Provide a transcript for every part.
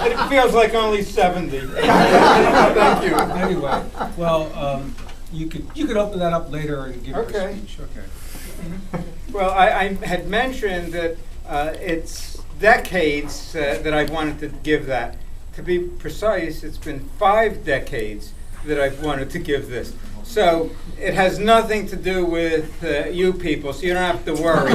It feels like only 70. Thank you. Anyway, well, you could open that up later and give Okay. your speech. Okay. Well, I had mentioned that it's decades that I've wanted to give that. To be precise, it's been 5 decades that I've wanted to give this. So it has nothing to do with you people, so you don't have to worry.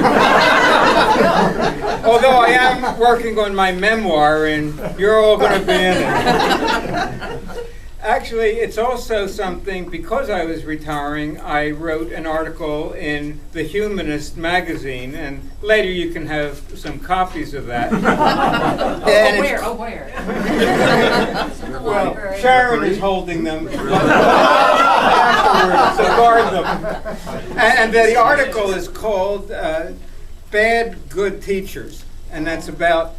Although I am working on my memoir, and you're all going to be in it. Actually, it's also something, because I was retiring, I wrote an article in The Humanist magazine, and later you can have some copies of that. Where? Well, Sharon is holding them afterwards, so guard them. And the article is called Bad Good Teachers, and that's about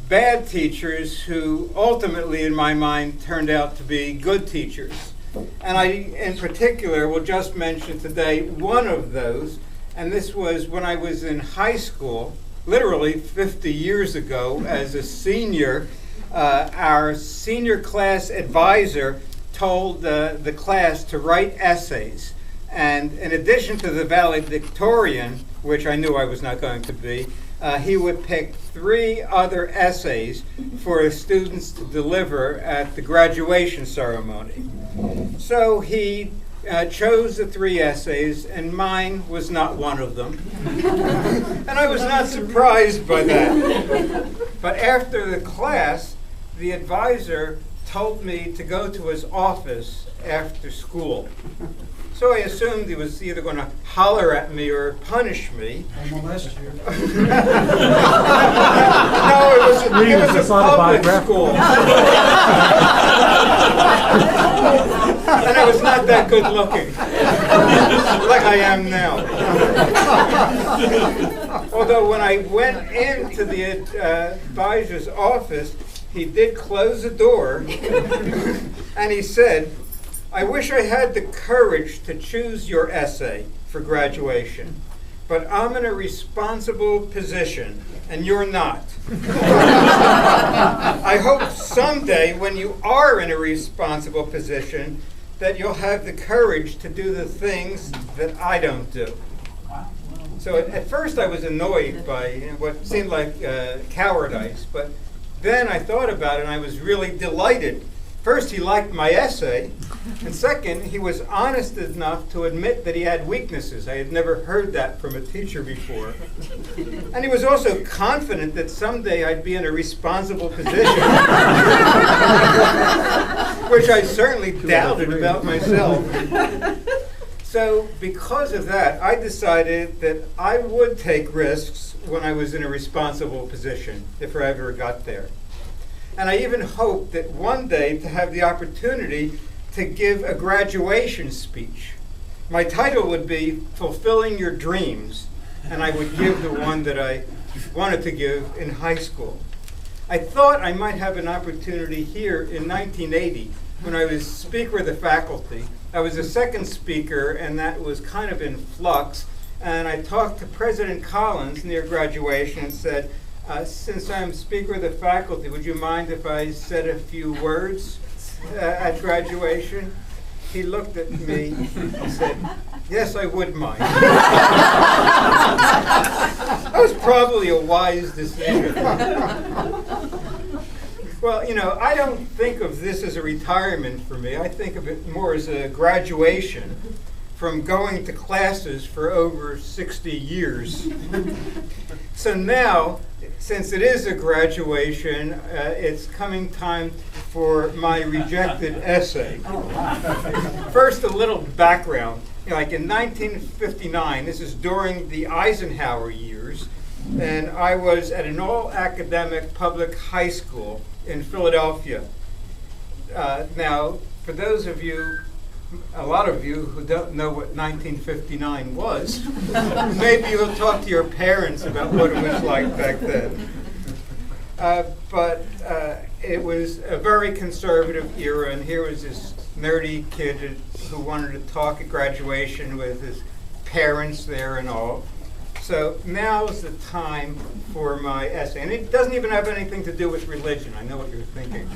bad teachers who ultimately, in my mind, turned out to be good teachers. And I, in particular, will just mention today one of those, and this was when I was in high school, literally 50 years ago, as a senior. Our senior class advisor told the class to write essays. And in addition to the valedictorian, which I knew I was not going to be, he would pick 3 other essays for the students to deliver at the graduation ceremony. So he chose the 3 essays, and mine was not one of them. And I was not surprised by that. But after the class, the advisor told me to go to his office after school. So I assumed he was either going to holler at me or punish me. Well, last year. No, it was a public school. And I was not that good looking, like I am now. Although when I went into the advisor's office, he did close the door, and he said, "I wish I had the courage to choose your essay for graduation, but I'm in a responsible position, and you're not. I hope someday when you are in a responsible position that you'll have the courage to do the things that I don't do." So at first I was annoyed by what seemed like cowardice, but then I thought about it and I was really delighted. First, he liked my essay, and second, he was honest enough to admit that he had weaknesses. I had never heard that from a teacher before. And he was also confident that someday I'd be in a responsible position, which I certainly doubted about myself. So because of that, I decided that I would take risks when I was in a responsible position, if I ever got there. And I even hoped that one day to have the opportunity to give a graduation speech. My title would be Fulfilling Your Dreams, and I would give the one that I wanted to give in high school. I thought I might have an opportunity here in 1980 when I was Speaker of the Faculty. I was the second speaker, and that was kind of in flux. And I talked to President Collins near graduation and said, since I'm Speaker of the Faculty, would you mind if I said a few words at graduation? He looked at me and said, "Yes, I would mind." That was probably a wise decision. Well, you know, I don't think of this as a retirement for me. I think of it more as a graduation from going to classes for over 60 years. So now, since it is a graduation, it's coming time for my rejected essay. First, a little background. Like in 1959, this is during the Eisenhower years, and I was at an all-academic public high school in Philadelphia. Now, for those of you, a lot of you who don't know what 1959 was, maybe you'll talk to your parents about what it was like back then. But it was a very conservative era, and here was this nerdy kid who wanted to talk at graduation with his parents there and all. So now's the time for my essay. And it doesn't even have anything to do with religion. I know what you're thinking.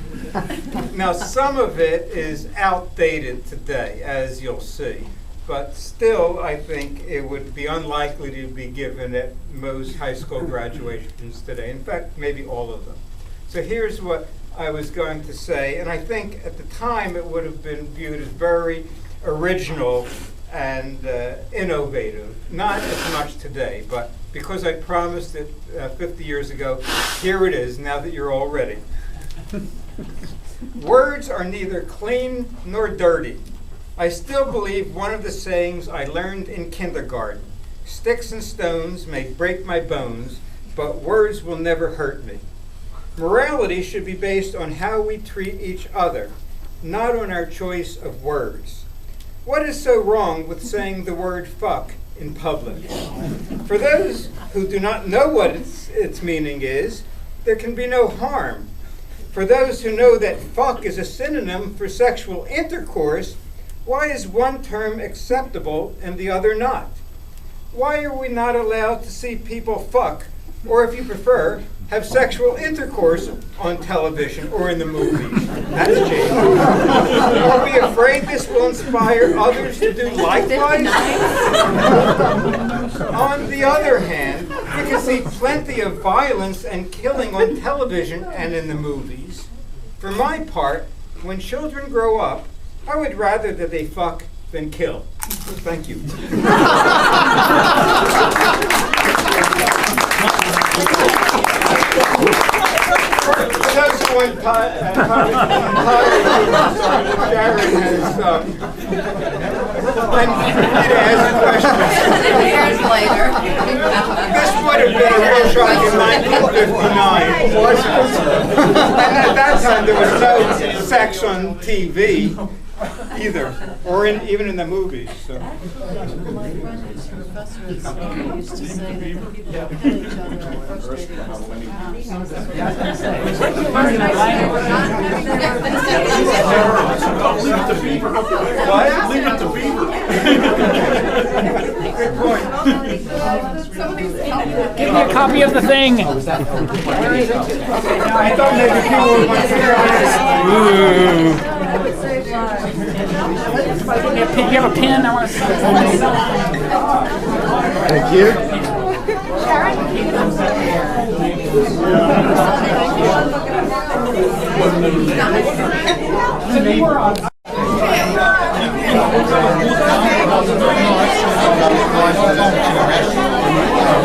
Now, some of it is outdated today, as you'll see. But still, I think it would be unlikely to be given at most high school graduations today. In fact, maybe all of them. So here's what I was going to say. And I think at the time it would have been viewed as very original and innovative. Not as much today, but because I promised it 50 years ago, here it is, now that you're all ready. Words are neither clean nor dirty. I still believe one of the sayings I learned in kindergarten: sticks and stones may break my bones, but words will never hurt me. Morality should be based on how we treat each other, not on our choice of words. What is so wrong with saying the word fuck in public? For those who do not know what its meaning is, there can be no harm. For those who know that fuck is a synonym for sexual intercourse, why is one term acceptable and the other not? Why are we not allowed to see people fuck, or if you prefer, have sexual intercourse on television or in the movies? That's changed. Are we afraid this will inspire others to do likewise? On the other hand, we can see plenty of violence and killing on television and in the movies. For my part, when children grow up, I would rather that they fuck than kill. Thank you. Just one Sharon has and free to ask questions. Years later. This would have been a real shock in 1959. And at that time, there was no sex on TV either, or even in the movies. So. My French professor at school used to say that the people who kill each other are frustrated because they're Leave it to Beaver. What? Leave it to Beaver. Good point. Give me a copy of the thing. I thought maybe people would want to hear You have a pen? I want to see it. Thank you.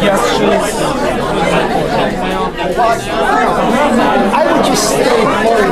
Yes, she is. I would just stay for